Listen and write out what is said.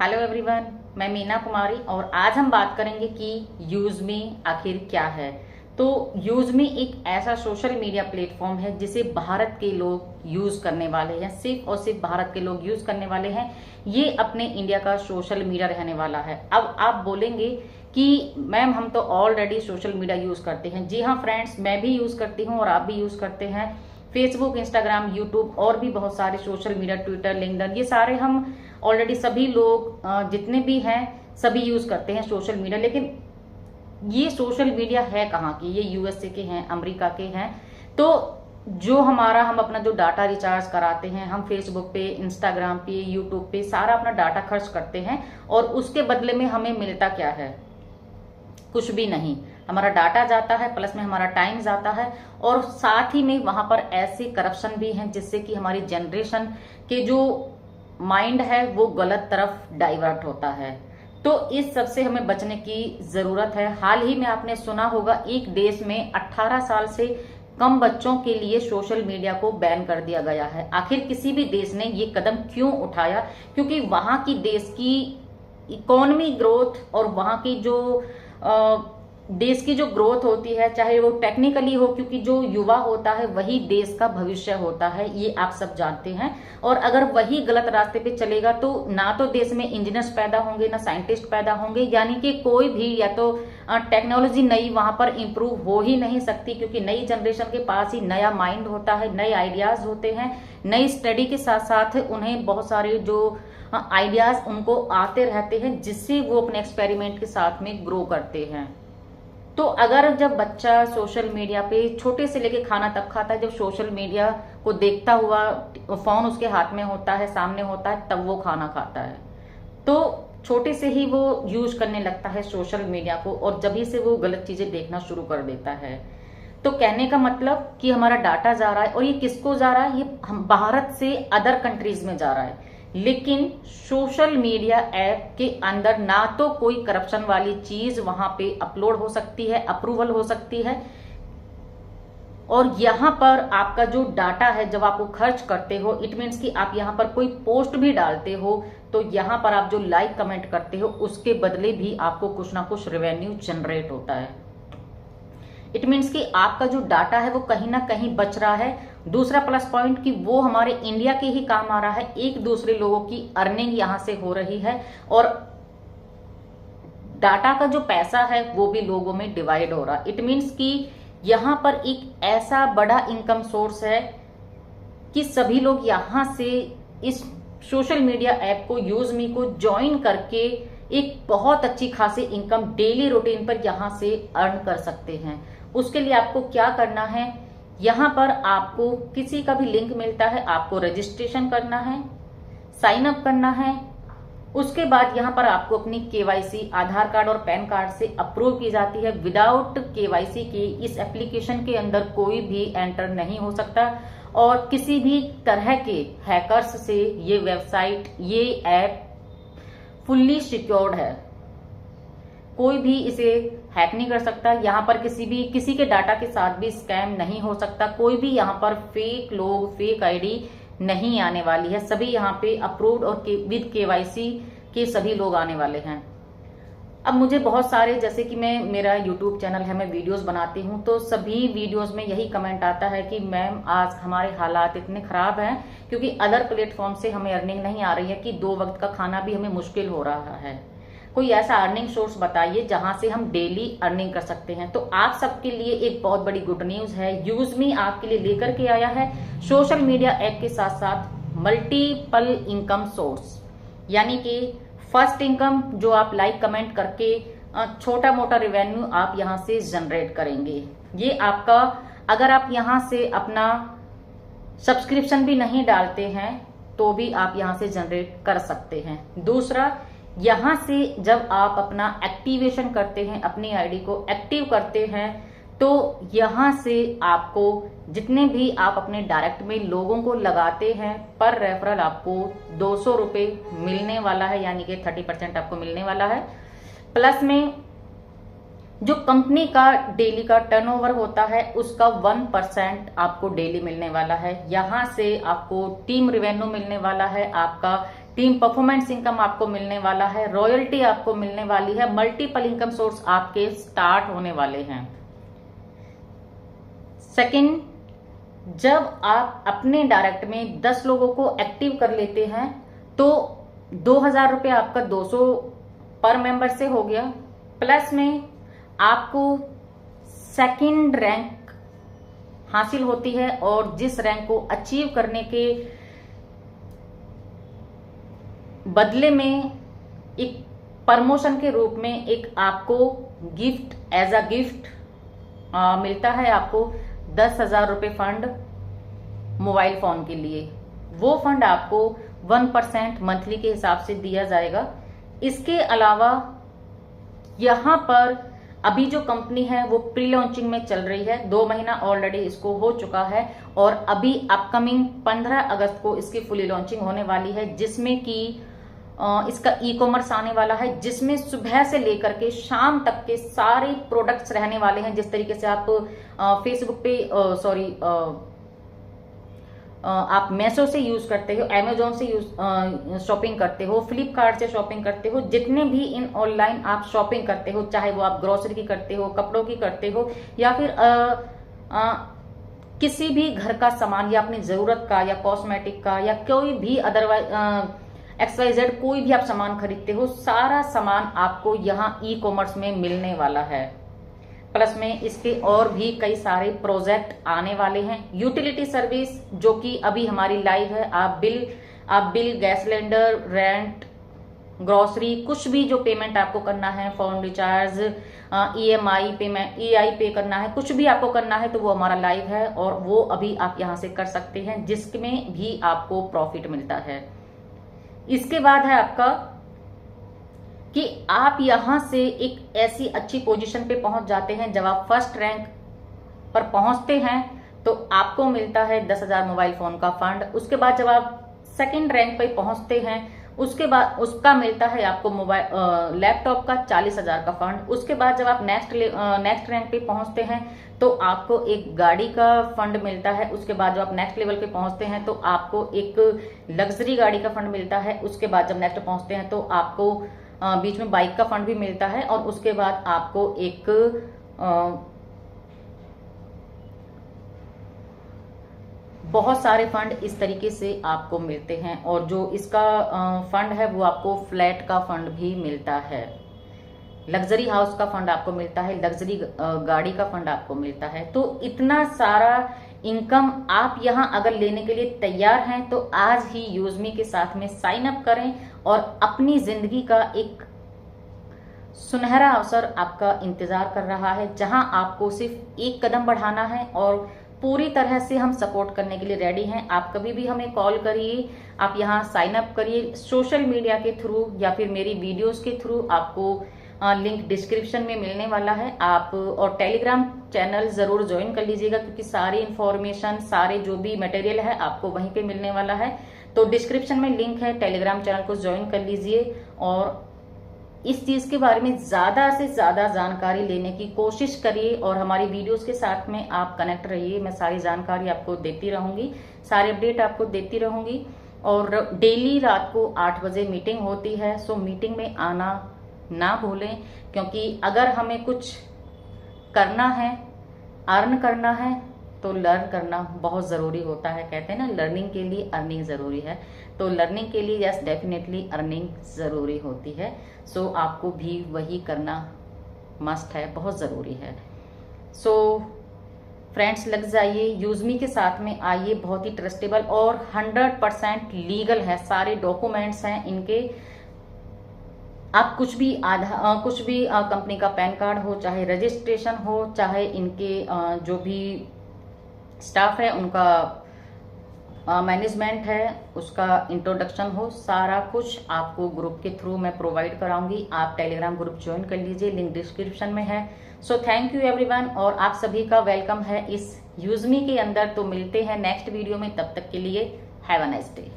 Hello everyone, मैं मीना कुमारी और आज हम बात करेंगे कि यूज़मी आखिर क्या है। तो यूज़मी एक ऐसा सोशल मीडिया प्लेटफॉर्म है जिसे भारत के लोग यूज करने वाले हैं, सिर्फ और सिर्फ भारत के लोग यूज करने वाले हैं। ये अपने इंडिया का सोशल मीडिया रहने वाला है। अब आप बोलेंगे कि मैम हम तो ऑलरेडी सोशल मीडिया यूज करते हैं। जी हाँ फ्रेंड्स, मैं भी यूज करती हूँ और आप भी यूज करते हैं। फेसबुक, इंस्टाग्राम, यूट्यूब और भी बहुत सारे सोशल मीडिया, ट्विटर, लिंक्डइन, ये सारे हम ऑलरेडी सभी लोग जितने भी हैं सभी यूज करते हैं सोशल मीडिया। लेकिन ये सोशल मीडिया है कहाँ की? ये यूएसए के हैं, अमेरिका के हैं। तो जो हम अपना जो डाटा रिचार्ज कराते हैं, हम फेसबुक पे, इंस्टाग्राम पे, यूट्यूब पे सारा अपना डाटा खर्च करते हैं और उसके बदले में हमें मिलता क्या है? कुछ भी नहीं। हमारा डाटा जाता है, प्लस में हमारा टाइम जाता है और साथ ही में वहां पर ऐसे करप्शन भी हैं जिससे कि हमारी जनरेशन के जो माइंड है वो गलत तरफ डाइवर्ट होता है। तो इस सब से हमें बचने की जरूरत है। हाल ही में आपने सुना होगा एक देश में 18 साल से कम बच्चों के लिए सोशल मीडिया को बैन कर दिया गया है। आखिर किसी भी देश ने ये कदम क्यों उठाया? क्योंकि वहां की देश की इकोनॉमी ग्रोथ और वहां की जो देश की जो ग्रोथ होती है, चाहे वो टेक्निकली हो, क्योंकि जो युवा होता है वही देश का भविष्य होता है, ये आप सब जानते हैं। और अगर वही गलत रास्ते पे चलेगा तो ना तो देश में इंजीनियर्स पैदा होंगे, ना साइंटिस्ट पैदा होंगे, यानी कि कोई भी या तो टेक्नोलॉजी नई वहां पर इंप्रूव हो ही नहीं सकती, क्योंकि नई जनरेशन के पास ही नया माइंड होता है, नए आइडियाज होते हैं। नई स्टडी के साथ साथ उन्हें बहुत सारे जो आइडियाज उनको आते रहते हैं, जिससे वो अपने एक्सपेरिमेंट के साथ में ग्रो करते हैं। तो अगर जब बच्चा सोशल मीडिया पे छोटे से लेके खाना तक खाता है, जब सोशल मीडिया को देखता हुआ फोन उसके हाथ में होता है, सामने होता है, तब वो खाना खाता है। तो छोटे से ही वो यूज करने लगता है सोशल मीडिया को और जभी से वो गलत चीजें देखना शुरू कर देता है। तो कहने का मतलब कि हमारा डाटा जा रहा है और ये किसको जा रहा है? ये हम भारत से अदर कंट्रीज में जा रहा है। लेकिन सोशल मीडिया ऐप के अंदर ना तो कोई करप्शन वाली चीज वहां पे अपलोड हो सकती है, अप्रूवल हो सकती है, और यहां पर आपका जो डाटा है जब आप वो खर्च करते हो, इट मीन्स कि आप यहां पर कोई पोस्ट भी डालते हो तो यहां पर आप जो लाइक कमेंट करते हो उसके बदले भी आपको कुछ ना कुछ रेवेन्यू जनरेट होता है। इट मीन्स कि आपका जो डाटा है वो कहीं ना कहीं बच रहा है। दूसरा प्लस पॉइंट कि वो हमारे इंडिया के ही काम आ रहा है, एक दूसरे लोगों की अर्निंग यहां से हो रही है और डाटा का जो पैसा है वो भी लोगों में डिवाइड हो रहा है। इट मीन्स कि यहां पर एक ऐसा बड़ा इनकम सोर्स है कि सभी लोग यहां से इस सोशल मीडिया ऐप को, यूज़मी को ज्वाइन करके एक बहुत अच्छी खासी इनकम डेली रूटीन पर यहां से अर्न कर सकते हैं। उसके लिए आपको क्या करना है? यहां पर आपको किसी का भी लिंक मिलता है, आपको रजिस्ट्रेशन करना है, साइन अप करना है। उसके बाद यहां पर आपको अपनी केवाईसी आधार कार्ड और पैन कार्ड से अप्रूव की जाती है। विदाउट केवाईसी के इस एप्लीकेशन के अंदर कोई भी एंटर नहीं हो सकता और किसी भी तरह के हैकर्स से ये वेबसाइट, ये ऐप फुल्ली सिक्योर्ड है। कोई भी इसे हैक नहीं कर सकता। यहाँ पर किसी के डाटा के साथ भी स्कैम नहीं हो सकता। कोई भी यहाँ पर फेक लोग, फेक आईडी नहीं आने वाली है। सभी यहाँ पे अप्रूव्ड और विद केवाईसी के सभी लोग आने वाले हैं। अब मुझे बहुत सारे, जैसे कि मेरा यूट्यूब चैनल है, मैं वीडियोस बनाती हूँ, तो सभी वीडियोस में यही कमेंट आता है कि मैम आज हमारे हालात इतने खराब हैं क्योंकि अदर प्लेटफॉर्म से हमें अर्निंग नहीं आ रही है कि 2 वक्त का खाना भी हमें मुश्किल हो रहा है। कोई ऐसा अर्निंग सोर्स बताइए जहां से हम डेली अर्निंग कर सकते हैं। तो आप सबके लिए एक बहुत बड़ी गुड न्यूज है। यूज़मी आपके लिए लेकर के आया है सोशल मीडिया ऐप के साथ साथ मल्टीपल इनकम सोर्स, यानी कि फर्स्ट इनकम जो आप लाइक कमेंट करके छोटा मोटा रेवेन्यू आप यहां से जनरेट करेंगे। ये आपका, अगर आप यहां से अपना सब्सक्रिप्शन भी नहीं डालते हैं तो भी आप यहां से जनरेट कर सकते हैं। दूसरा, यहां से जब आप अपना एक्टिवेशन करते हैं, अपनी आईडी को एक्टिव करते हैं, तो यहां से आपको जितने भी आप अपने डायरेक्ट में लोगों को लगाते हैं, पर रेफरल आपको 200 रुपए मिलने वाला है, यानी कि 30% आपको मिलने वाला है। प्लस में जो कंपनी का डेली का टर्नओवर होता है उसका 1% आपको डेली मिलने वाला है। यहां से आपको टीम रेवेन्यू मिलने वाला है, आपका टीम परफॉर्मेंस इनकम आपको मिलने वाला है, रॉयल्टी आपको मिलने वाली है, मल्टीपल इनकम सोर्स आपके स्टार्ट होने वाले हैं। सेकंड, जब आप अपने डायरेक्ट में 10 लोगों को एक्टिव कर लेते हैं तो 2000 रुपये आपका 200 पर मेंबर से हो गया, प्लस में आपको सेकंड रैंक हासिल होती है और जिस रैंक को अचीव करने के बदले में एक प्रमोशन के रूप में एक आपको गिफ्ट एज अ गिफ्ट मिलता है, आपको 10,000 रुपये फंड मोबाइल फोन के लिए। वो फंड आपको 1% मंथली के हिसाब से दिया जाएगा। इसके अलावा यहां पर अभी जो कंपनी है वो प्री लॉन्चिंग में चल रही है, 2 महीना ऑलरेडी इसको हो चुका है और अभी अपकमिंग 15 अगस्त को इसकी फुली लॉन्चिंग होने वाली है, जिसमें कि इसका ई कॉमर्स आने वाला है, जिसमें सुबह से लेकर के शाम तक के सारे प्रोडक्ट्स रहने वाले हैं। जिस तरीके से आप फेसबुक पे आप मेसो से यूज करते हो, अमेजोन से शॉपिंग करते हो, फ्लिपकार्ट से शॉपिंग करते हो, जितने भी इन ऑनलाइन आप शॉपिंग करते हो, चाहे वो आप ग्रोसरी की करते हो, कपड़ों की करते हो, या फिर किसी भी घर का सामान या अपनी जरूरत का या कॉस्मेटिक का या कोई भी अदरवाइज XYZ कोई भी आप सामान खरीदते हो, सारा सामान आपको यहाँ ई कॉमर्स में मिलने वाला है। प्लस में इसके और भी कई सारे प्रोजेक्ट आने वाले हैं। यूटिलिटी सर्विस जो कि अभी हमारी लाइव है, आप bill gas cylinder, rent, grocery, कुछ भी जो पेमेंट आपको करना है, phone recharge, EMI payment, EI पे करना है, कुछ भी आपको करना है तो वो हमारा लाइव है और वो अभी आप यहाँ से कर सकते हैं, जिसमें भी आपको प्रॉफिट मिलता है। इसके बाद है आपका कि आप यहां से एक ऐसी अच्छी पोजीशन पे पहुंच जाते हैं, जब आप फर्स्ट रैंक पर पहुंचते हैं तो आपको मिलता है 10,000 मोबाइल फोन का फंड। उसके बाद जब आप सेकंड रैंक पे पहुंचते हैं उसके बाद उसका मिलता है आपको मोबाइल लैपटॉप का 40,000 का फंड। उसके बाद जब आप नेक्स्ट रैंक पे पहुंचते हैं तो आपको एक गाड़ी का फंड मिलता है। उसके बाद जब आप नेक्स्ट लेवल पे पहुंचते हैं तो आपको एक लग्जरी गाड़ी का फंड मिलता है। उसके बाद जब नेक्स्ट पहुंचते हैं तो आपको बीच में बाइक का फंड भी मिलता है और उसके बाद आपको एक बहुत सारे फंड इस तरीके से आपको मिलते हैं। और जो इसका फंड है वो आपको फ्लैट का फंड भी मिलता है, लग्जरी हाउस का फंड आपको मिलता है, लग्जरी गाड़ी का फंड आपको मिलता है। तो इतना सारा इनकम आप यहां अगर लेने के लिए तैयार हैं तो आज ही यूजमी के साथ में साइन अप करें और अपनी जिंदगी का एक सुनहरा अवसर आपका इंतजार कर रहा है, जहां आपको सिर्फ एक कदम बढ़ाना है और पूरी तरह से हम सपोर्ट करने के लिए रेडी हैं। आप कभी भी हमें कॉल करिए, आप यहाँ साइन अप करिए सोशल मीडिया के थ्रू या फिर मेरी वीडियोस के थ्रू। आपको लिंक डिस्क्रिप्शन में मिलने वाला है। आप और टेलीग्राम चैनल जरूर ज्वाइन कर लीजिएगा, क्योंकि सारी इंफॉर्मेशन, सारे जो भी मटेरियल है आपको वहीं पे मिलने वाला है। तो डिस्क्रिप्शन में लिंक है, टेलीग्राम चैनल को ज्वाइन कर लीजिए और इस चीज के बारे में ज्यादा से ज्यादा जानकारी लेने की कोशिश करिए और हमारी वीडियोस के साथ में आप कनेक्ट रहिए। मैं सारी जानकारी आपको देती रहूंगी, सारे अपडेट आपको देती रहूंगी। और डेली रात को 8 बजे मीटिंग होती है, सो मीटिंग में आना ना भूलें, क्योंकि अगर हमें कुछ करना है, अर्न करना है तो लर्न करना बहुत जरूरी होता है। कहते हैं ना, लर्निंग के लिए अर्निंग जरूरी है, तो लर्निंग के लिए यस डेफिनेटली अर्निंग जरूरी होती है। सो आपको भी वही करना मस्ट है, बहुत जरूरी है। सो फ्रेंड्स, लग जाइए, यूजमी के साथ में आइए। बहुत ही ट्रस्टेबल और 100% लीगल है, सारे डॉक्यूमेंट्स हैं इनके। आप कुछ भी कंपनी का पैन कार्ड हो, चाहे रजिस्ट्रेशन हो, चाहे इनके जो भी स्टाफ है उनका मैनेजमेंट है उसका इंट्रोडक्शन हो, सारा कुछ आपको ग्रुप के थ्रू मैं प्रोवाइड कराऊंगी। आप टेलीग्राम ग्रुप ज्वाइन कर लीजिए, लिंक डिस्क्रिप्शन में है। सो थैंक यू एवरीवन और आप सभी का वेलकम है इस यूजमी के अंदर। तो मिलते हैं नेक्स्ट वीडियो में, तब तक के लिए हैव अ नाइस डे।